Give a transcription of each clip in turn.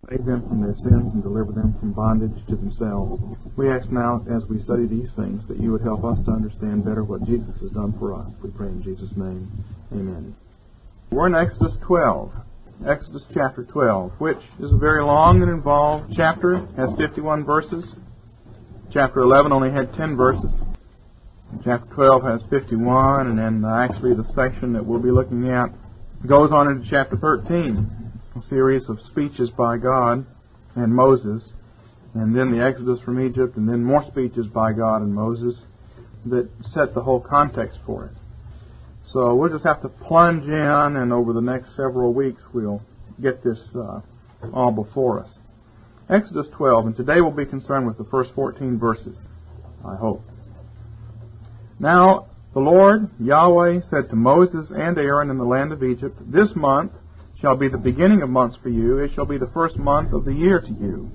save them from their sins and deliver them from bondage to themselves. We ask now, as we study these things, that you would help us to understand better what Jesus has done for us. We pray in Jesus' name. Amen. We're in Exodus 12. Exodus chapter 12, which is a very long and involved chapter, has 51 verses. Chapter 11 only had 10 verses. Chapter 12 has 51, and then actually the section that we'll be looking at goes on into chapter 13, a series of speeches by God and Moses, and then the Exodus from Egypt, and then more speeches by God and Moses that set the whole context for it. So we'll just have to plunge in, and over the next several weeks we'll get this all before us. Exodus 12, and today we'll be concerned with the first 14 verses, I hope. Now the Lord, Yahweh, said to Moses and Aaron in the land of Egypt, "This month shall be the beginning of months for you. It shall be the first month of the year to you.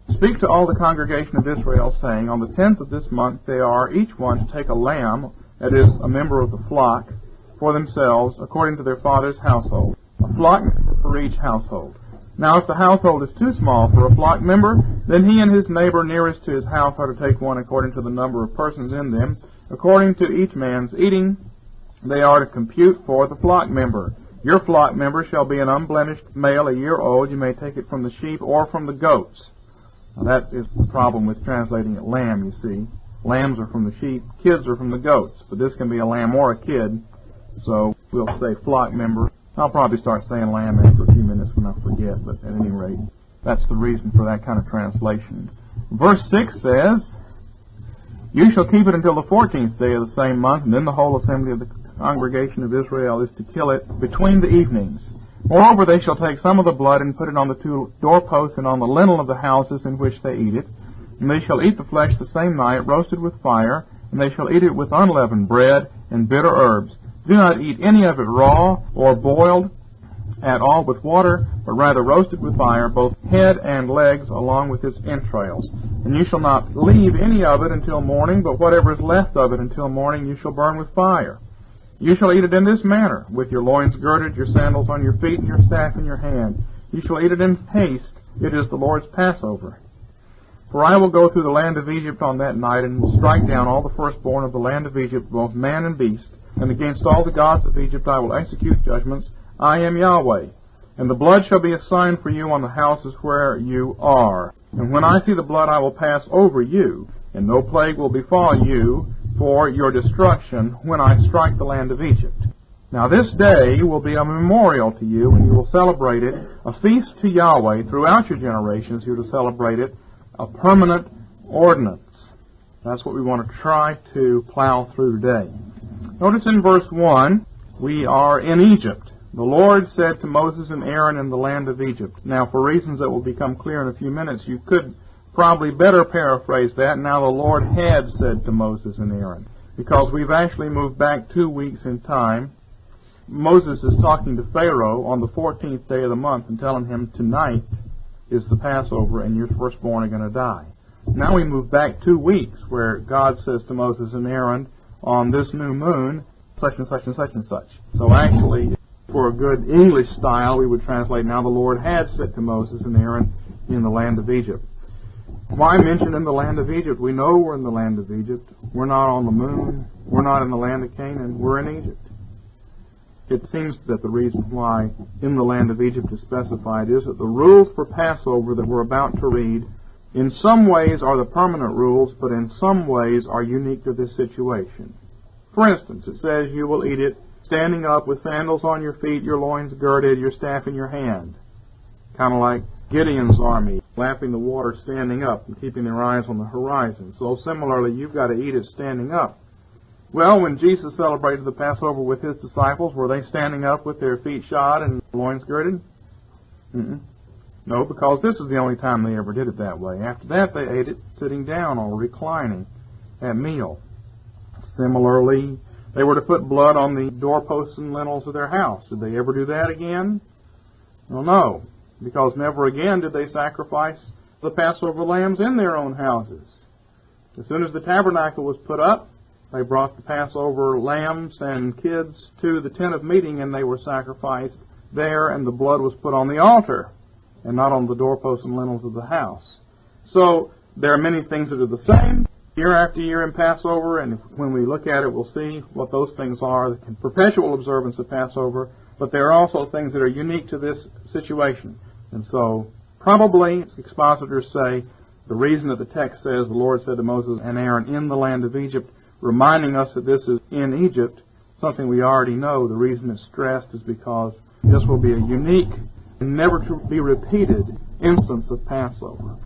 Speak to all the congregation of Israel, saying, on the 10th of this month they are each one to take a lamb, that is, a member of the flock, for themselves, according to their father's household, a flock member for each household. Now if the household is too small for a flock member, then he and his neighbor nearest to his house are to take one according to the number of persons in them. According to each man's eating, they are to compute for the flock member. Your flock member shall be an unblemished male, a year old. You may take it from the sheep or from the goats." Now that is the problem with translating it lamb, you see. Lambs are from the sheep, kids are from the goats. But this can be a lamb or a kid, so we'll say flock member. I'll probably start saying lamb after a few minutes when I forget, but at any rate, that's the reason for that kind of translation. Verse 6 says, "You shall keep it until the 14th day of the same month, and then the whole assembly of the congregation of Israel is to kill it between the evenings. Moreover, they shall take some of the blood and put it on the two doorposts and on the lintel of the houses in which they eat it. And they shall eat the flesh the same night, roasted with fire, and they shall eat it with unleavened bread and bitter herbs. Do not eat any of it raw or boiled at all with water, but rather roasted with fire, both head and legs along with its entrails. And you shall not leave any of it until morning, but whatever is left of it until morning you shall burn with fire. You shall eat it in this manner, with your loins girded, your sandals on your feet, and your staff in your hand. You shall eat it in haste. It is the Lord's Passover. For I will go through the land of Egypt on that night, and will strike down all the firstborn of the land of Egypt, both man and beast. And against all the gods of Egypt I will execute judgments. I am Yahweh. And the blood shall be a sign for you on the houses where you are. And when I see the blood I will pass over you, and no plague will befall you for your destruction when I strike the land of Egypt. Now this day will be a memorial to you, and you will celebrate it, a feast to Yahweh throughout your generations. You are to celebrate it, a permanent ordinance." That's what we want to try to plow through today. Notice in verse 1, we are in Egypt. The Lord said to Moses and Aaron in the land of Egypt. Now, for reasons that will become clear in a few minutes, you could probably better paraphrase that. Now the Lord had said to Moses and Aaron, because we've actually moved back 2 weeks in time. Moses is talking to Pharaoh on the 14th day of the month and telling him tonight is the Passover and your firstborn are going to die. Now we move back 2 weeks where God says to Moses and Aaron, on this new moon, such and such and such and such. So actually, for a good English style, we would translate, now the Lord had said to Moses and Aaron in the land of Egypt. Why mention in the land of Egypt? We know we're in the land of Egypt. We're not on the moon. We're not in the land of Canaan. We're in Egypt. It seems that the reason why in the land of Egypt is specified is that the rules for Passover that we're about to read in some ways are the permanent rules, but in some ways are unique to this situation. For instance, it says you will eat it standing up with sandals on your feet, your loins girded, your staff in your hand. Kind of like Gideon's army, lapping the water standing up and keeping their eyes on the horizon. So similarly, you've got to eat it standing up. Well, when Jesus celebrated the Passover with his disciples, were they standing up with their feet shod and loins girded? No, because this is the only time they ever did it that way. After that, they ate it sitting down or reclining at meal. Similarly, they were to put blood on the doorposts and lintels of their house. Did they ever do that again? Well, no, because never again did they sacrifice the Passover lambs in their own houses. As soon as the tabernacle was put up, they brought the Passover lambs and kids to the tent of meeting, and they were sacrificed there, and the blood was put on the altar. and not on the doorposts and lintels of the house. So there are many things that are the same year after year in Passover, and when we look at it, we'll see what those things are, the perpetual observance of Passover, but there are also things that are unique to this situation. And so probably expositors say the reason that the text says the Lord said to Moses and Aaron in the land of Egypt, reminding us that this is in Egypt, something we already know. The reason it's stressed is because this will be a unique and never to be repeated instance of Passover.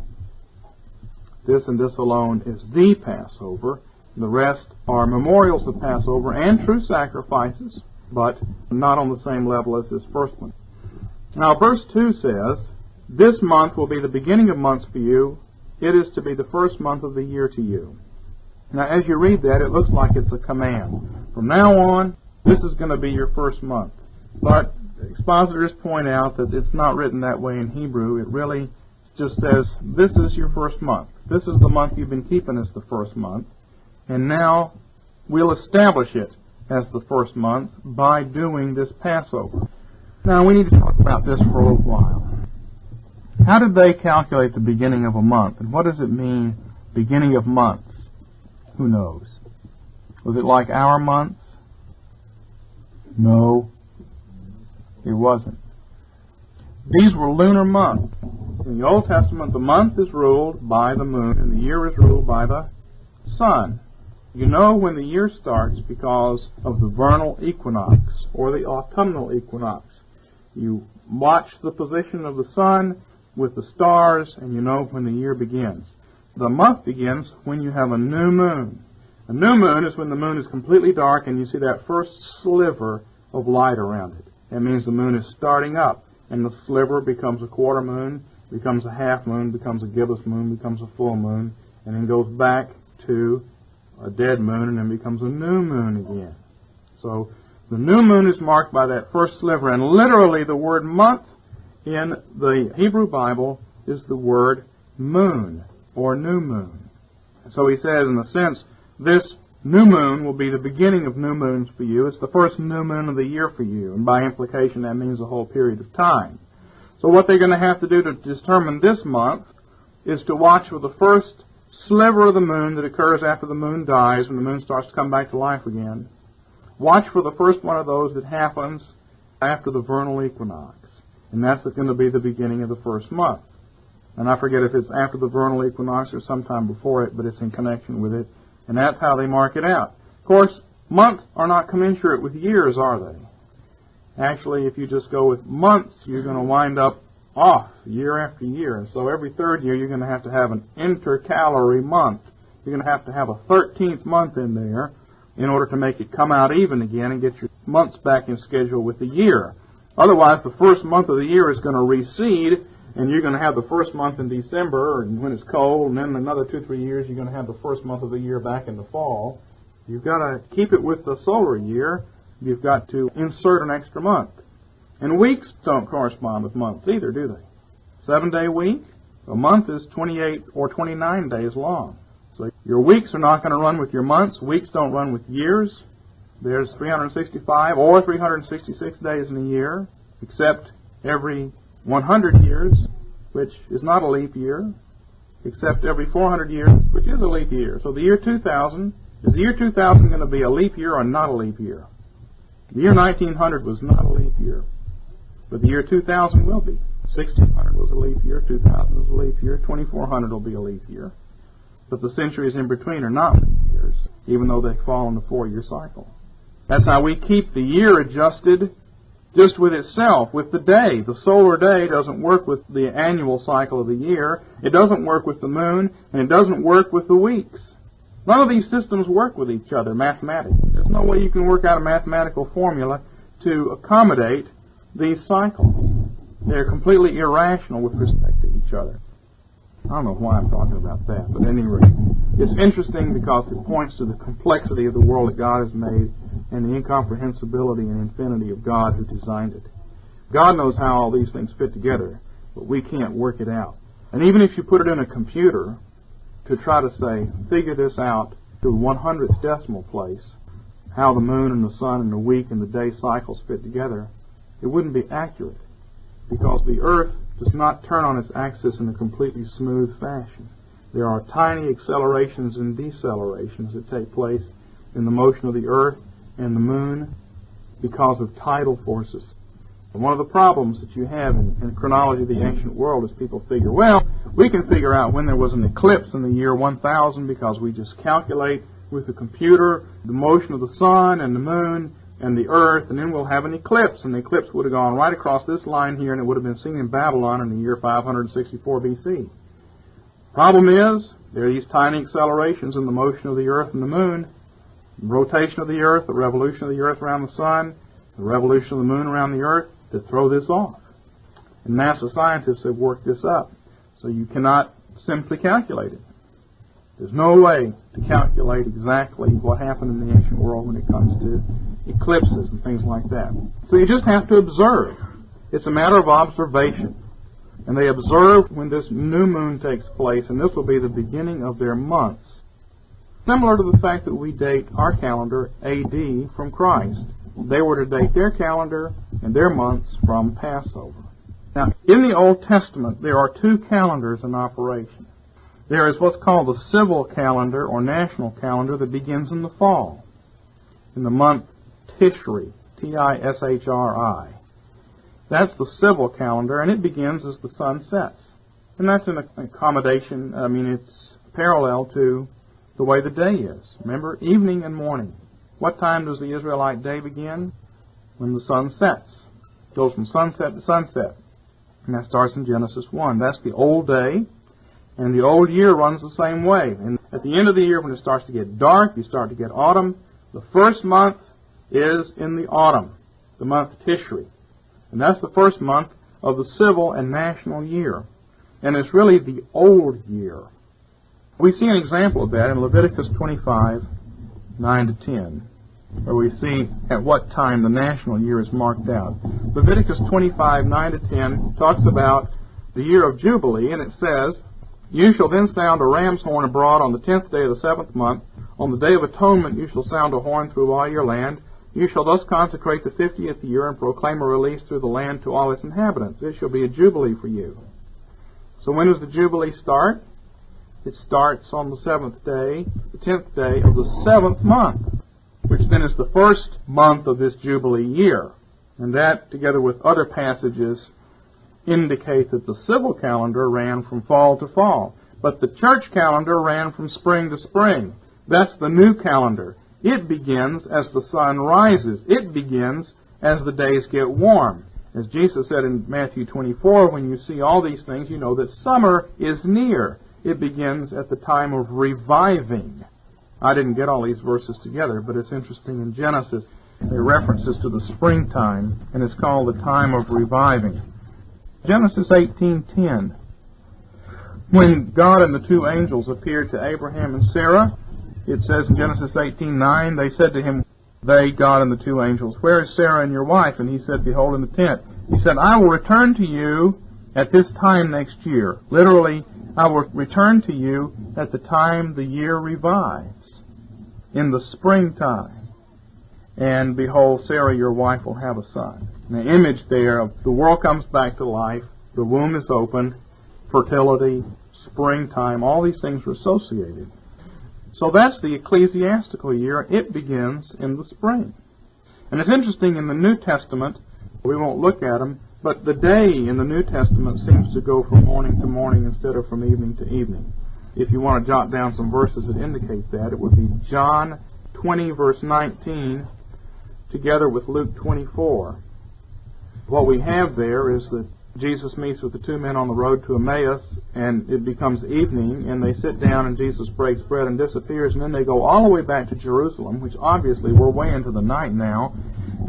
This and this alone is the Passover. The rest are memorials of Passover and true sacrifices, but not on the same level as this first one. Now, verse 2 says, "This month will be the beginning of months for you. It is to be the first month of the year to you." Now, as you read that, it looks like it's a command. From now on, this is going to be your first month. But expositors point out that it's not written that way in Hebrew. It really just says, this is your first month. This is the month you've been keeping as the first month. And now we'll establish it as the first month by doing this Passover. Now, we need to talk about this for a little while. How did they calculate the beginning of a month? And what does it mean, beginning of months? Who knows? Was it like our months? No, it wasn't. These were lunar months. In the Old Testament, the month is ruled by the moon, and the year is ruled by the sun. You know when the year starts because of the vernal equinox or the autumnal equinox. You watch the position of the sun with the stars, and you know when the year begins. The month begins when you have a new moon. A new moon is when the moon is completely dark and you see that first sliver of light around it. That means the moon is starting up, and the sliver becomes a quarter moon, becomes a half moon, becomes a gibbous moon, becomes a full moon, and then goes back to a dead moon and then becomes a new moon again. So the new moon is marked by that first sliver, and literally the word month in the Hebrew Bible is the word moon or new moon. So he says, in a sense, this new moon will be the beginning of new moons for you. It's the first new moon of the year for you, and by implication that means a whole period of time. So what they're going to have to do to determine this month is to watch for the first sliver of the moon that occurs after the moon dies, when the moon starts to come back to life again. Watch for the first one of those that happens after the vernal equinox, and that's going to be the beginning of the first month. And I forget if it's after the vernal equinox or sometime before it, but it's in connection with it, and that's how they mark it out. Of course, months are not commensurate with years, are they? Actually, if you just go with months, you're going to wind up off year after year. And so every third year, you're going to have an intercalary month. You're going to have a 13th month in there in order to make it come out even again and get your months back in schedule with the year. Otherwise, the first month of the year is going to recede, and you're going to have the first month in December, and when it's cold, and then another 2-3 years, you're going to have the first month of the year back in the fall. You've got to keep it with the solar year. You've got to insert an extra month. And weeks don't correspond with months either, do they? 7-day week, a month is 28 or 29 days long. So your weeks are not going to run with your months. Weeks don't run with years. There's 365 or 366 days in a year, except every 100 years, which is not a leap year, except every 400 years, which is a leap year. So the year 2000, is the year 2000 going to be a leap year or not a leap year? The year 1900 was not a leap year, but the year 2000 will be. 1600 was a leap year, 2000 was a leap year, 2400 will be a leap year. But the centuries in between are not leap years, even though they fall in the 4-year cycle. That's how we keep the year adjusted just with itself, with the day. The solar day doesn't work with the annual cycle of the year. It doesn't work with the moon, and it doesn't work with the weeks. None of these systems work with each other mathematically. There's no way you can work out a mathematical formula to accommodate these cycles. They're completely irrational with respect to each other. I don't know why I'm talking about that, but at any rate, it's interesting because it points to the complexity of the world that God has made and the incomprehensibility and infinity of God who designed it. God knows how all these things fit together, but we can't work it out. And even if you put it in a computer to try to say, figure this out to 100th decimal place, how the moon and the sun and the week and the day cycles fit together, it wouldn't be accurate, because the earth does not turn on its axis in a completely smooth fashion. There are tiny accelerations and decelerations that take place in the motion of the earth and the moon because of tidal forces. And one of the problems that you have in the chronology of the ancient world is people figure, well, we can figure out when there was an eclipse in the year 1000 because we just calculate with the computer the motion of the sun and the moon and the earth, and then we'll have an eclipse. And the eclipse would have gone right across this line here, and it would have been seen in Babylon in the year 564 BC. Problem is, there are these tiny accelerations in the motion of the earth and the moon, the rotation of the earth, the revolution of the earth around the sun, the revolution of the moon around the earth, that throw this off. And NASA scientists have worked this up, so you cannot simply calculate it. There's no way to calculate exactly what happened in the ancient world when it comes to eclipses and things like that. So you just have to observe. It's a matter of observation. And they observe when this new moon takes place, and this will be the beginning of their months. Similar to the fact that we date our calendar AD from Christ. They were to date their calendar and their months from Passover. Now, in the Old Testament, there are two calendars in operation. There is what's called the civil calendar or national calendar that begins in the fall, in the month Tishri, T-I-S-H-R-I. That's the civil calendar, and it begins as the sun sets. And that's an accommodation, it's parallel to the way the day is. Remember, evening and morning. What time does the Israelite day begin? When the sun sets. It goes from sunset to sunset. And that starts in Genesis 1. That's the old day. And the old year runs the same way. And at the end of the year, when it starts to get dark, you start to get autumn. The first month is in the autumn, the month Tishri. And that's the first month of the civil and national year. And it's really the old year. We see an example of that in Leviticus 25, 9 to 10, where we see at what time the national year is marked out. Leviticus 25, 9 to 10 talks about the year of Jubilee, and it says, "You shall then sound a ram's horn abroad on the 10th day of the 7th month. On the day of atonement you shall sound a horn through all your land. You shall thus consecrate the 50th year and proclaim a release through the land to all its inhabitants. It shall be a jubilee for you." So when does the jubilee start? It starts on the 7th day, the 10th day of the 7th month, which then is the first month of this jubilee year. And that, together with other passages, indicate that the civil calendar ran from fall to fall. But the church calendar ran from spring to spring. That's the new calendar. It begins as the sun rises. It begins as the days get warm. As Jesus said in Matthew 24, when you see all these things, you know that summer is near. It begins at the time of reviving. I didn't get all these verses together, but it's interesting. In Genesis, there are references to the springtime, and it's called the time of reviving. Genesis 18:10. When God and the two angels appeared to Abraham and Sarah, it says in Genesis 18:9, they said to him, they, God and the two angels, "Where is Sarah and your wife?" And he said, "Behold, in the tent." He said, "I will return to you at this time next year." Literally, I will return to you at the time the year revives, in the springtime. And behold, Sarah, your wife, will have a son. And the image there of the world comes back to life, the womb is open, fertility, springtime, all these things are associated. So that's the ecclesiastical year. It begins in the spring. And it's interesting, in the New Testament, we won't look at them, but the day in the New Testament seems to go from morning to morning instead of from evening to evening. If you want to jot down some verses that indicate that, it would be John 20, verse 19, together with Luke 24. What we have there is that Jesus meets with the two men on the road to Emmaus, and it becomes evening, and they sit down, and Jesus breaks bread and disappears, and then they go all the way back to Jerusalem, which obviously we're way into the night now.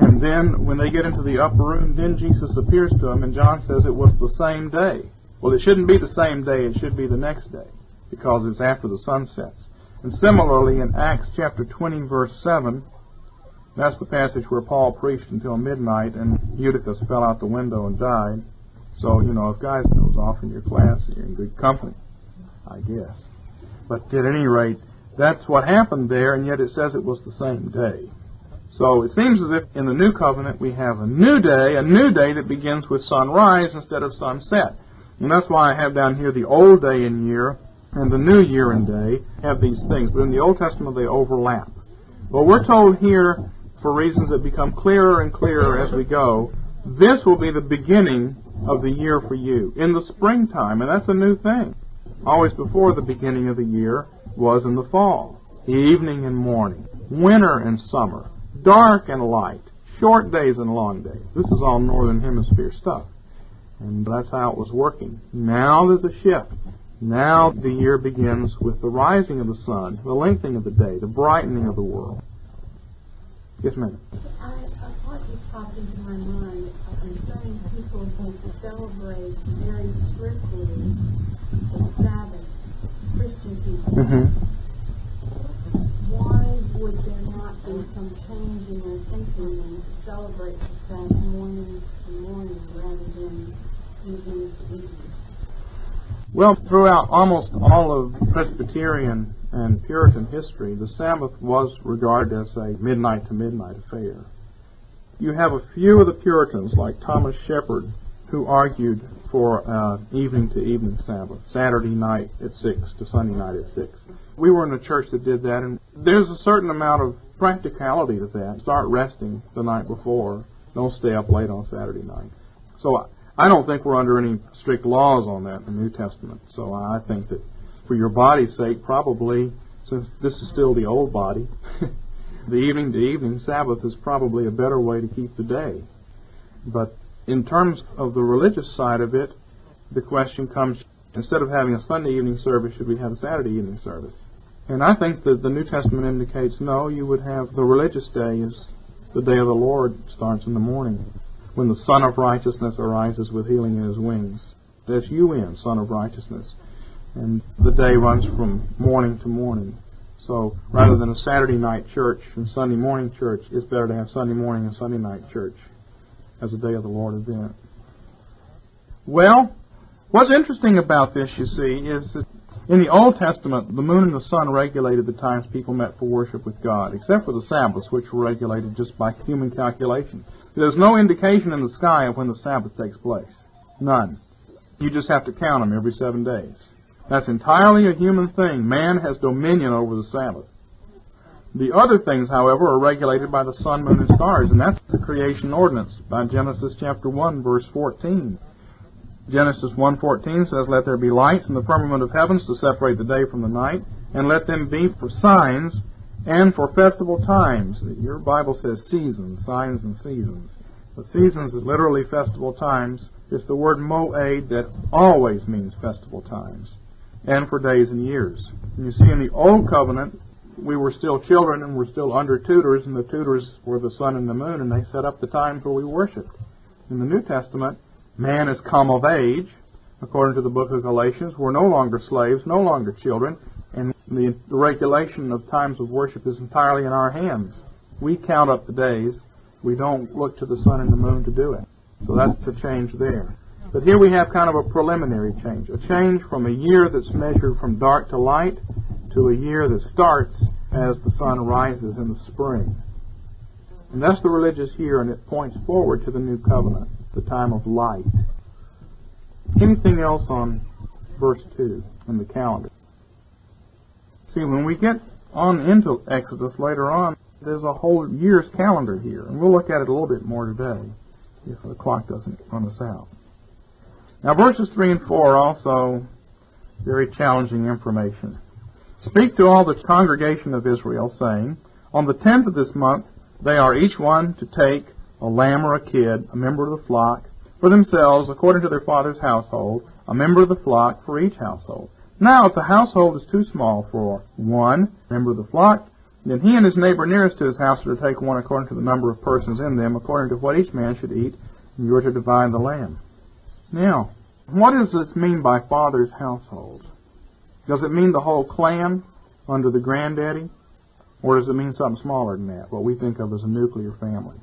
And then when they get into the upper room, then Jesus appears to them, and John says it was the same day. Well, it shouldn't be the same day, it should be the next day, because it's after the sun sets. And similarly, in Acts chapter 20, verse 7, that's the passage where Paul preached until midnight, and Eutychus fell out the window and died. So, if guys goes off in your class, you're in good company, I guess. But at any rate, that's what happened there, and yet it says it was the same day. So it seems as if in the New Covenant we have a new day that begins with sunrise instead of sunset. And that's why I have down here the old day and year and the new year and day have these things. But in the Old Testament they overlap. Well, we're told here, for reasons that become clearer and clearer as we go, this will be the beginning of the year for you, in the springtime, and that's a new thing. Always before the beginning of the year was in the fall, evening and morning, winter and summer, dark and light, short days and long days. This is all Northern Hemisphere stuff, and that's how it was working. Now there's a shift. Now the year begins with the rising of the sun, the lengthening of the day, the brightening of the world. Yes, ma'am. A thought just popped into my mind concerning people who celebrate very strictly the Sabbath, Christian people. Mm-hmm. Why would there not be some change in their thinking and celebrate the Sabbath morning to morning rather than evening to evening? Well, throughout almost all of Presbyterian and Puritan history, the Sabbath was regarded as a midnight to midnight affair. You have a few of the Puritans, like Thomas Shepard, who argued for evening to evening Sabbath, Saturday night at 6 to Sunday night at 6. We were in a church that did that, and there's a certain amount of practicality to that. Start resting the night before. Don't stay up late on Saturday night. So I don't think we're under any strict laws on that in the New Testament. So I think that for your body's sake, probably, since this is still the old body, the evening to evening Sabbath is probably a better way to keep the day. But in terms of the religious side of it, the question comes, instead of having a Sunday evening service, should we have a Saturday evening service? And I think that the New Testament indicates, no, you would have the religious day is the day of the Lord starts in the morning, when the Son of Righteousness arises with healing in his wings. S-U-N, Son of Righteousness. And the day runs from morning to morning. So rather than a Saturday night church and Sunday morning church, it's better to have Sunday morning and Sunday night church as a day of the Lord event. Well, what's interesting about this, you see, is that in the Old Testament, the moon and the sun regulated the times people met for worship with God, except for the Sabbaths, which were regulated just by human calculation. There's no indication in the sky of when the Sabbath takes place. None. You just have to count them every 7 days. That's entirely a human thing. Man has dominion over the Sabbath. The other things, however, are regulated by the sun, moon, and stars, and that's the creation ordinance by Genesis chapter 1, verse 14. Genesis 1:14 says, "Let there be lights in the firmament of heavens to separate the day from the night, and let them be for signs and for festival times." Your Bible says seasons, signs and seasons. The seasons is literally festival times. It's the word moed that always means festival times, and for days and years. And you see, in the Old Covenant, we were still children and were still under tutors, and the tutors were the sun and the moon, and they set up the times where we worshipped. In the New Testament, man has come of age, according to the book of Galatians. We're no longer slaves, no longer children, and the regulation of times of worship is entirely in our hands. We count up the days. We don't look to the sun and the moon to do it. So that's the change there. But here we have kind of a preliminary change, a change from a year that's measured from dark to light to a year that starts as the sun rises in the spring. And that's the religious year, and it points forward to the new covenant, the time of light. Anything else on verse 2 in the calendar? See, when we get on into Exodus later on, there's a whole year's calendar here, and we'll look at it a little bit more today, if the clock doesn't run us out. Now, verses 3 and 4 are also very challenging information. "Speak to all the congregation of Israel, saying, on the 10th of this month, they are each one to take a lamb or a kid, a member of the flock, for themselves, according to their father's household, a member of the flock for each household. Now, if the household is too small for one member of the flock, then he and his neighbor nearest to his house are to take one according to the number of persons in them, according to what each man should eat, and you are to divide the lamb." Now, what does this mean by father's household? Does it mean the whole clan under the granddaddy? Or does it mean something smaller than that, what we think of as a nuclear family?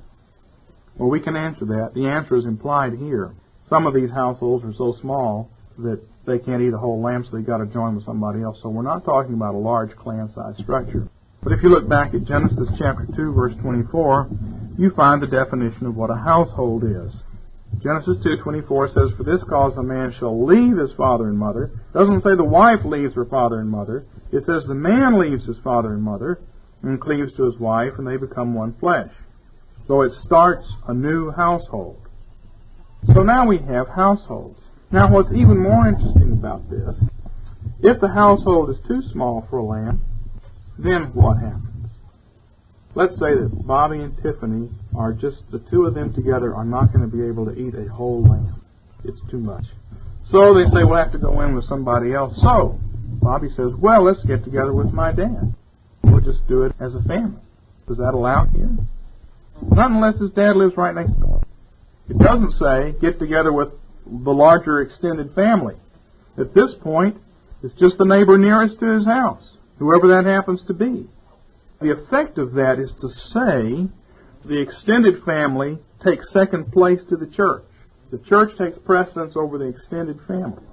Well, we can answer that. The answer is implied here. Some of these households are so small that they can't eat a whole lamb, so they've got to join with somebody else. So we're not talking about a large clan-sized structure. But if you look back at Genesis chapter 2, verse 24, you find the definition of what a household is. Genesis 2:24 says, "For this cause a man shall leave his father and mother." It doesn't say the wife leaves her father and mother. It says the man leaves his father and mother and cleaves to his wife, and they become one flesh. So it starts a new household. So now we have households. Now what's even more interesting about this, if the household is too small for a lamb, then what happens? Let's say that Bobby and Tiffany are just, the two of them together are not going to be able to eat a whole lamb. It's too much. So they say, we'll have to go in with somebody else. So Bobby says, well, let's get together with my dad. We'll just do it as a family. Is that allowed here? Not unless his dad lives right next door. It doesn't say get together with the larger extended family. At this point, it's just the neighbor nearest to his house, whoever that happens to be. The effect of that is to say the extended family takes second place to the church. The church takes precedence over the extended family.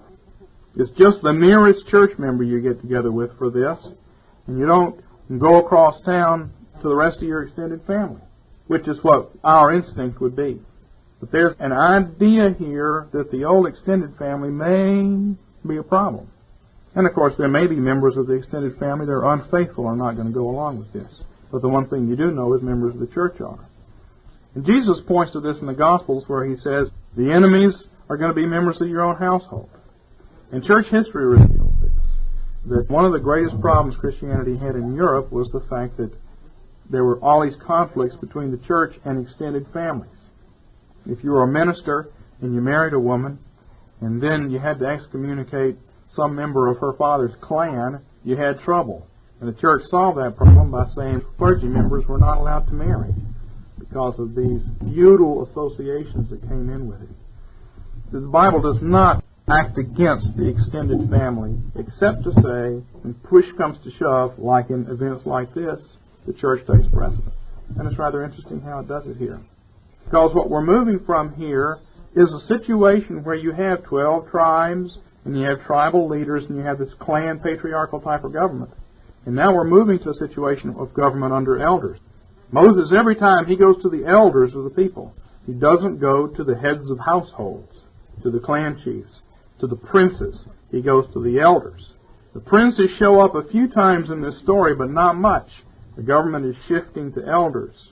It's just the nearest church member you get together with for this, and you don't go across town to the rest of your extended family, which is what our instinct would be. But there's an idea here that the old extended family may be a problem. And of course, there may be members of the extended family that are unfaithful and are not going to go along with this. But the one thing you do know is members of the church are. And Jesus points to this in the Gospels where he says, the enemies are going to be members of your own household. And church history reveals this, that one of the greatest problems Christianity had in Europe was the fact that there were all these conflicts between the church and extended families. If you were a minister and you married a woman, and then you had to excommunicate some member of her father's clan, you had trouble. And the church solved that problem by saying clergy members were not allowed to marry because of these feudal associations that came in with it. The Bible does not act against the extended family, except to say, when push comes to shove, like in events like this, the church takes precedence. And it's rather interesting how it does it here. Because what we're moving from here is a situation where you have 12 tribes, and you have tribal leaders, and you have this clan patriarchal type of government. And now we're moving to a situation of government under elders. Moses, every time he goes to the elders of the people, he doesn't go to the heads of households, to the clan chiefs, to the princes. He goes to the elders. The princes show up a few times in this story, but not much. The government is shifting to elders.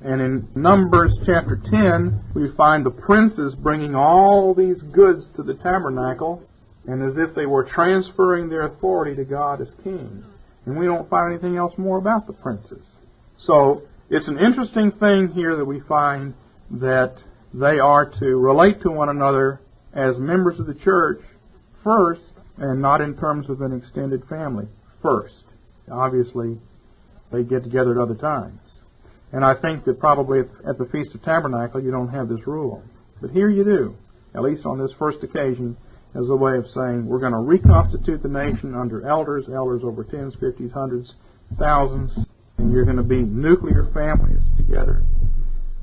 And in Numbers chapter 10, we find the princes bringing all these goods to the tabernacle, and as if they were transferring their authority to God as king. And we don't find anything else more about the princes. So it's an interesting thing here that we find that they are to relate to one another as members of the church first, and not in terms of an extended family first. Obviously, they get together at other times. And I think that probably at the Feast of Tabernacle you don't have this rule. But here you do, at least on this first occasion, as a way of saying we're going to reconstitute the nation under elders over tens, 50s, hundreds, thousands, and you're going to be nuclear families together.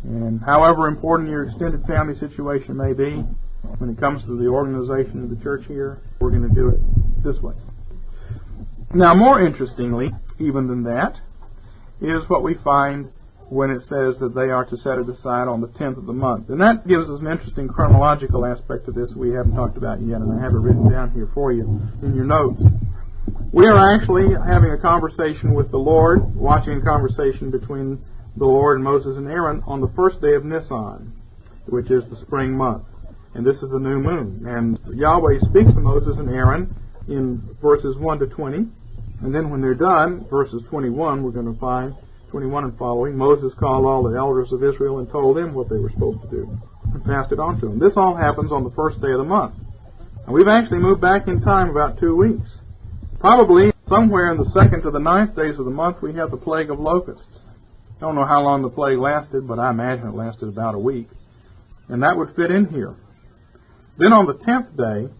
And however important your extended family situation may be, when it comes to the organization of the church here, we're going to do it this way. Now, more interestingly, even than that, is what we find when it says that they are to set it aside on the 10th of the month. And that gives us an interesting chronological aspect of this we haven't talked about yet, and I have it written down here for you in your notes. We are actually having a conversation with the Lord, watching a conversation between the Lord and Moses and Aaron on the first day of Nisan, which is the spring month. And this is the new moon. And Yahweh speaks to Moses and Aaron in verses 1 to 20. And then when they're done, verses 21, we're going to find 21 and following, Moses called all the elders of Israel and told them what they were supposed to do and passed it on to them. This all happens on the first day of the month. And we've actually moved back in time about 2 weeks. Probably somewhere in the 2nd to the 9th days of the month we have the plague of locusts. I don't know how long the plague lasted, but I imagine it lasted about a week. And that would fit in here. Then on the 10th day,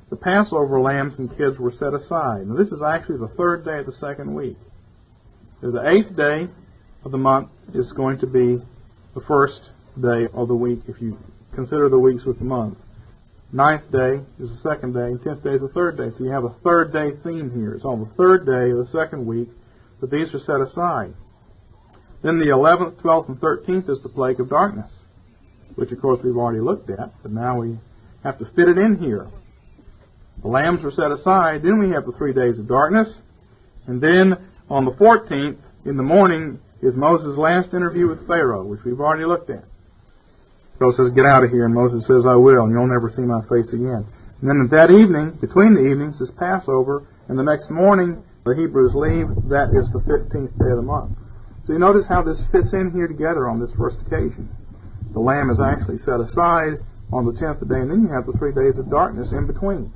the Passover lambs and kids were set aside. Now this is actually the 3rd day of the 2nd week. The 8th day of the month is going to be the 1st day of the week if you consider the weeks with the month. 9th day is the 2nd day, and 10th day is the 3rd day. So you have a 3rd day theme here. It's on the 3rd day of the 2nd week But these are set aside. Then the 11th, 12th, and 13th is the plague of darkness, which of course we've already looked at, but now we have to fit it in here. The lambs were set aside. Then we have the 3 days of darkness. And then on the 14th, in the morning, is Moses' last interview with Pharaoh, which we've already looked at. Pharaoh says, "Get out of here," and Moses says, "I will, and you'll never see my face again." And then that evening, between the evenings, is Passover, and the next morning, the Hebrews leave. That is the 15th day of the month. So you notice how this fits in here together on this first occasion. The lamb is actually set aside on the 10th day, and then you have the 3 days of darkness in between,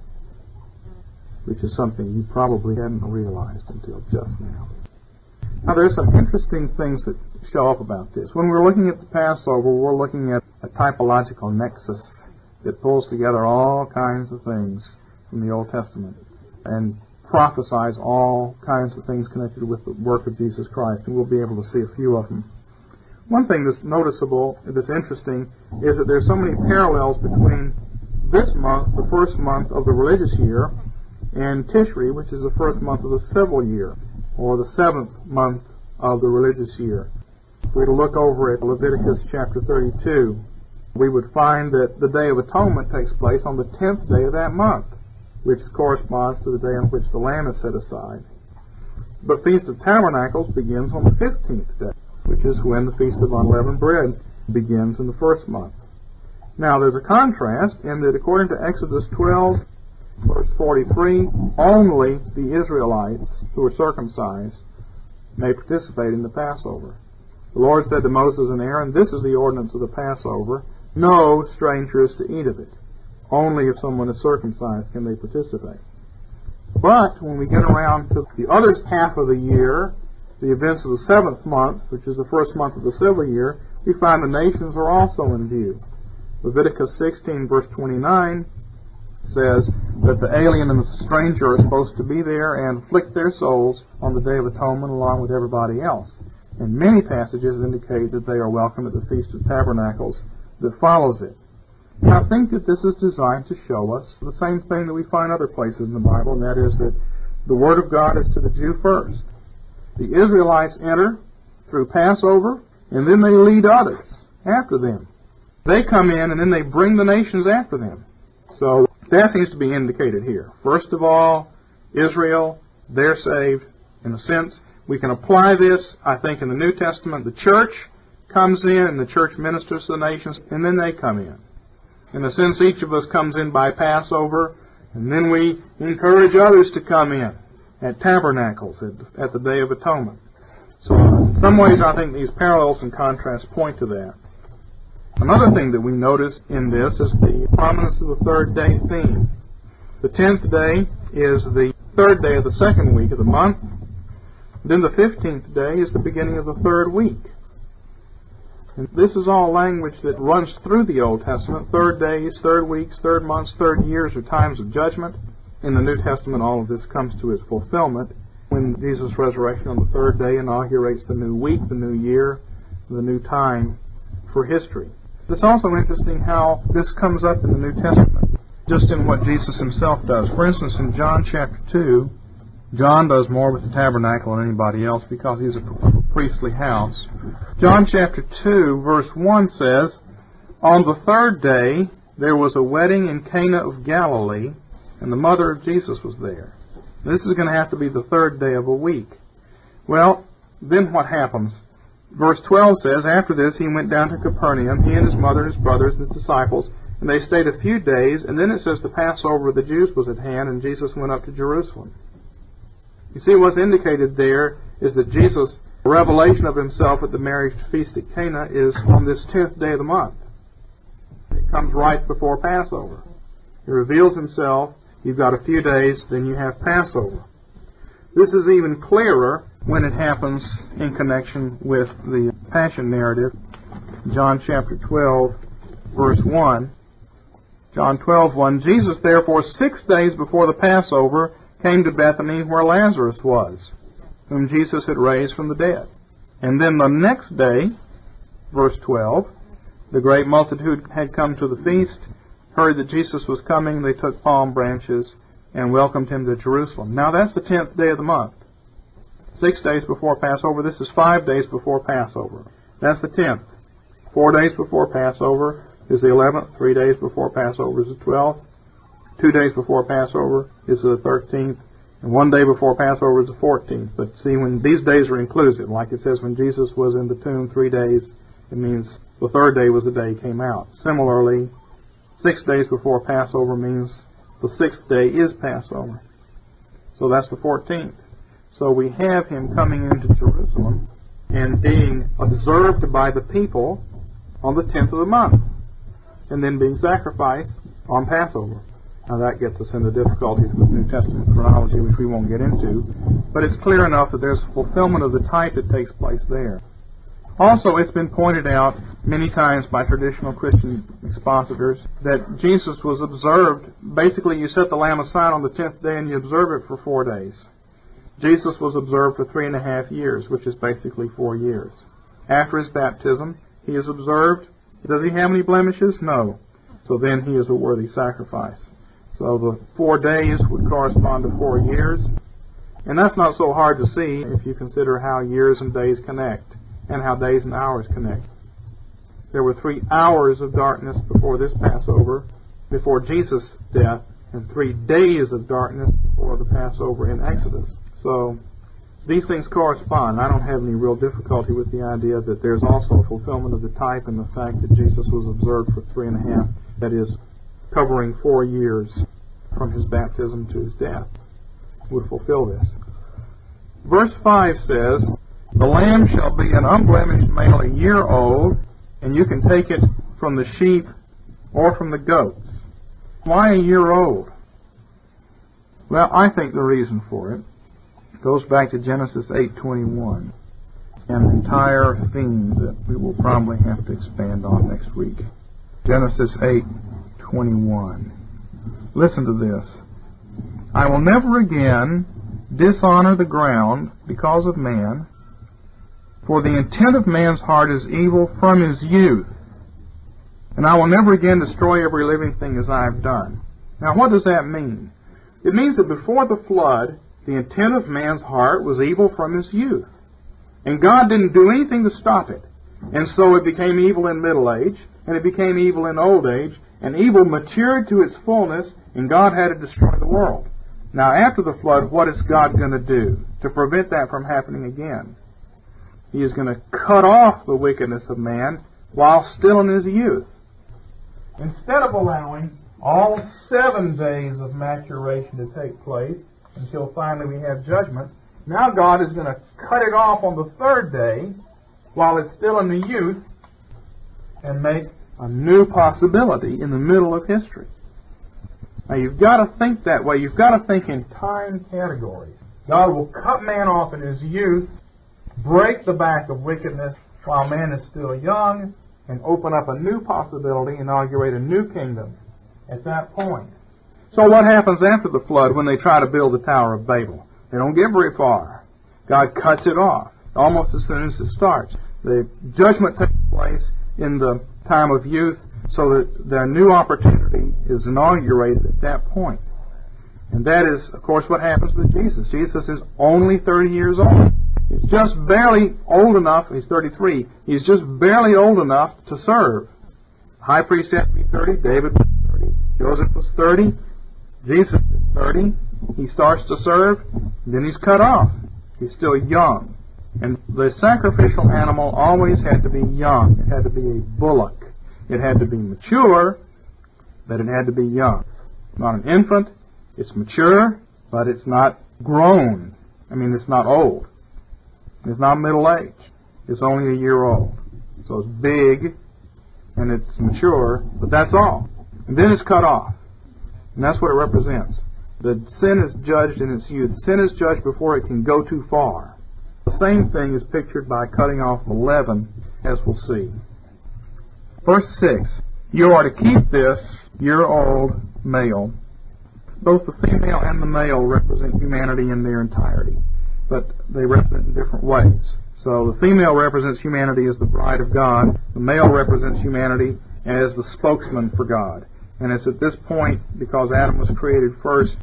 which is something you probably hadn't realized until just now. Now there's some interesting things that show up about this. When we're looking at the Passover, we're looking at a typological nexus that pulls together all kinds of things from the Old Testament and prophesies all kinds of things connected with the work of Jesus Christ, and we'll be able to see a few of them. One thing that's noticeable, that's interesting, is that there's so many parallels between this month, the first month of the religious year, and Tishri, which is the first month of the civil year, or the 7th month of the religious year. If we were to look over at Leviticus chapter 32, we would find that the Day of Atonement takes place on the 10th day of that month, which corresponds to the day on which the lamb is set aside. But Feast of Tabernacles begins on the 15th day, which is when the Feast of Unleavened Bread begins in the first month. Now there's a contrast in that according to Exodus 12, verse 43, only the Israelites who are circumcised may participate in the Passover. The Lord said to Moses and Aaron, "This is the ordinance of the Passover. No stranger is to eat of it. Only if someone is circumcised can they participate." But when we get around to the other half of the year, the events of the 7th month, which is the first month of the civil year, we find the nations are also in view. Leviticus 16, verse 29, says that the alien and the stranger are supposed to be there and afflict their souls on the Day of Atonement along with everybody else. And many passages indicate that they are welcome at the Feast of Tabernacles that follows it. And I think that this is designed to show us the same thing that we find other places in the Bible, and that is that the Word of God is to the Jew first. The Israelites enter through Passover, and then they lead others after them. They come in, and then they bring the nations after them. So that seems to be indicated here. First of all, Israel, they're saved. In a sense, we can apply this, I think, in the New Testament. The church comes in, and the church ministers to the nations, and then they come in. In a sense, each of us comes in by Passover, and then we encourage others to come in at Tabernacles, at the Day of Atonement. So in some ways, I think these parallels and contrasts point to that. Another thing that we notice in this is the prominence of the third day theme. The 10th day is the third day of the second week of the month. Then the 15th day is the beginning of the third week. And this is all language that runs through the Old Testament. Third days, third weeks, third months, third years are times of judgment. In the New Testament, all of this comes to its fulfillment when Jesus' resurrection on the third day inaugurates the new week, the new year, the new time for history. It's also interesting how this comes up in the New Testament, just in what Jesus himself does. For instance, in John chapter 2, John does more with the tabernacle than anybody else because he's a priestly house. John chapter 2, verse 1 says, "On the third day there was a wedding in Cana of Galilee, and the mother of Jesus was there." This is going to have to be the third day of a week. Well, then what happens? Verse 12 says, "After this he went down to Capernaum, he and his mother, his brothers, and his disciples, and they stayed a few days, and then it says the Passover of the Jews was at hand, and Jesus went up to Jerusalem." You see, what's indicated there is that Jesus' revelation of himself at the marriage feast at Cana is on this 10th day of the month. It comes right before Passover. He reveals himself. You've got a few days, then you have Passover. This is even clearer when it happens in connection with the Passion narrative. John chapter 12, verse 1. John 12:1, "Jesus therefore 6 days before the Passover came to Bethany where Lazarus was, whom Jesus had raised from the dead. And then the next day," verse 12, "the great multitude had come to the feast, heard that Jesus was coming, they took palm branches and welcomed him to Jerusalem." Now that's the 10th day of the month. 6 days before Passover. This is 5 days before Passover. That's the 10th. 4 days before Passover is the 11th. 3 days before Passover is the 12th. 2 days before Passover is the 13th. And 1 day before Passover is the 14th. But see, when these days are inclusive, like it says when Jesus was in the tomb 3 days, it means the 3rd day was the day he came out. Similarly, 6 days before Passover means the 6th day is Passover. So that's the 14th. So we have him coming into Jerusalem and being observed by the people on the 10th of the month, and then being sacrificed on Passover. Now that gets us into difficulties with New Testament chronology, which we won't get into, but it's clear enough that there's fulfillment of the type that takes place there. Also, it's been pointed out many times by traditional Christian expositors that Jesus was observed. Basically, you set the lamb aside on the 10th day and you observe it for 4 days. Jesus was observed for 3.5 years, which is basically 4 years. After his baptism, he is observed. Does he have any blemishes? No. So then he is a worthy sacrifice. So the 4 days would correspond to 4 years. And that's not so hard to see if you consider how years and days connect, and how days and hours connect. There were 3 hours of darkness before this Passover, before Jesus' death, and 3 days of darkness before the Passover in Exodus. So these things correspond. I don't have any real difficulty with the idea that there's also a fulfillment of the type in the fact that Jesus was observed for 3.5, that is, covering 4 years from his baptism to his death, would fulfill this. Verse 5 says, "The lamb shall be an unblemished male, a year old, and you can take it from the sheep or from the goats." Why a year old? Well, I think the reason for it goes back to Genesis 8:21, an entire theme that we will probably have to expand on next week. Genesis 8:21. Listen to this. "I will never again dishonor the ground because of man, for the intent of man's heart is evil from his youth. And I will never again destroy every living thing as I have done." Now what does that mean? It means that before the flood, the intent of man's heart was evil from his youth. And God didn't do anything to stop it. And so it became evil in middle age, and it became evil in old age, and evil matured to its fullness, and God had to destroy the world. Now after the flood, what is God going to do to prevent that from happening again? He is going to cut off the wickedness of man while still in his youth. Instead of allowing all 7 days of maturation to take place until finally we have judgment, now God is going to cut it off on the 3rd day while it's still in the youth and make a new possibility in the middle of history. Now you've got to think that way. You've got to think in time categories. God will cut man off in his youth, break the back of wickedness while man is still young, and open up a new possibility, inaugurate a new kingdom at that point. So what happens after the flood when they try to build the Tower of Babel? They don't get very far. God cuts it off almost as soon as it starts. The judgment takes place in the time of youth so that their new opportunity is inaugurated at that point. And that is, of course, what happens with Jesus. Jesus is only 30 years old. He's just barely old enough, he's 33, he's just barely old enough to serve. The high priest had to be 30, David was 30, Joseph was 30, Jesus is 30, he starts to serve, then he's cut off. He's still young. And the sacrificial animal always had to be young. It had to be a bullock. It had to be mature, but it had to be young. Not an infant, it's mature, but it's not grown. I mean, it's not old. It's not middle-aged. It's only a year old. So it's big, and it's mature, but that's all. And then it's cut off. And that's what it represents. The sin is judged in its youth. Sin is judged before it can go too far. The same thing is pictured by cutting off the leaven, as we'll see. Verse 6, "You are to keep this year-old male." Both the female and the male represent humanity in their entirety, but they represent in different ways. So the female represents humanity as the bride of God. The male represents humanity as the spokesman for God. And it's at this point, because Adam was created first,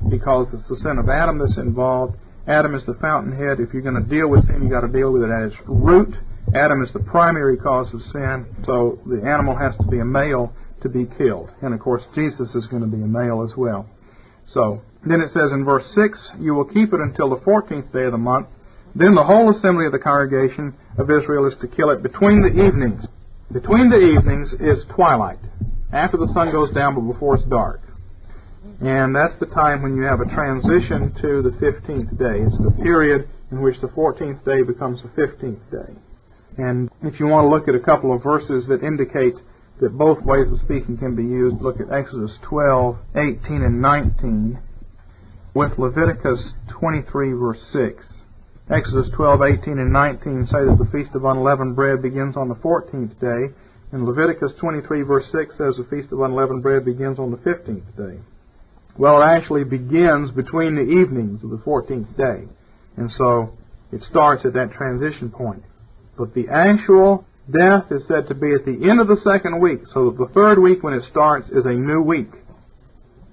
because it's the sin of Adam that's involved, Adam is the fountainhead. If you're going to deal with sin, you've got to deal with it at its root. Adam is the primary cause of sin, so the animal has to be a male to be killed. And of course, Jesus is going to be a male as well. So, then it says in verse 6, you will keep it until the 14th day of the month. Then the whole assembly of the congregation of Israel is to kill it between the evenings. Between the evenings is twilight, after the sun goes down but before it's dark. And that's the time when you have a transition to the 15th day. It's the period in which the 14th day becomes the 15th day. And if you want to look at a couple of verses that indicate that both ways of speaking can be used, look at Exodus 12, 18, and 19, with Leviticus 23, verse 6. Exodus 12, 18, and 19 say that the Feast of Unleavened Bread begins on the 14th day, and Leviticus 23, verse 6 says the Feast of Unleavened Bread begins on the 15th day. Well, it actually begins between the evenings of the 14th day, and so it starts at that transition point. But the actual death is said to be at the end of the second week, so that the third week when it starts is a new week.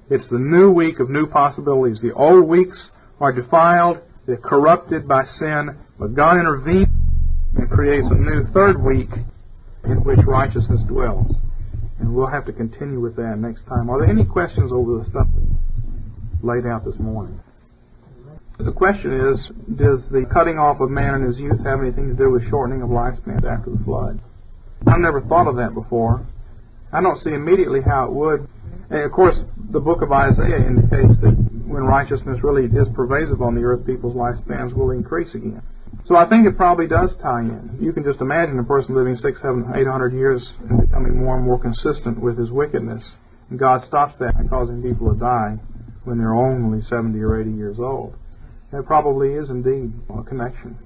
It's the new week of new possibilities. The old weeks are defiled, they're corrupted by sin, but God intervenes and creates a new third week in which righteousness dwells. And we'll have to continue with that next time. Are there any questions over the stuff we laid out this morning? The question is, does the cutting off of man in his youth have anything to do with shortening of lifespans after the flood? I've never thought of that before. I don't see immediately how it would. And of course, the book of Isaiah indicates that when righteousness really is pervasive on the earth, people's lifespans will increase again. So I think it probably does tie in. You can just imagine a person living 600, 700, 800 years and becoming more and more consistent with his wickedness. And God stops that by causing people to die when they're only 70 or 80 years old. There probably is indeed a connection.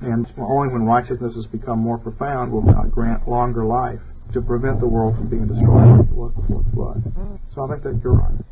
And only when righteousness has become more profound will God grant longer life to prevent the world from being destroyed like it was before the flood. So I think that you're right.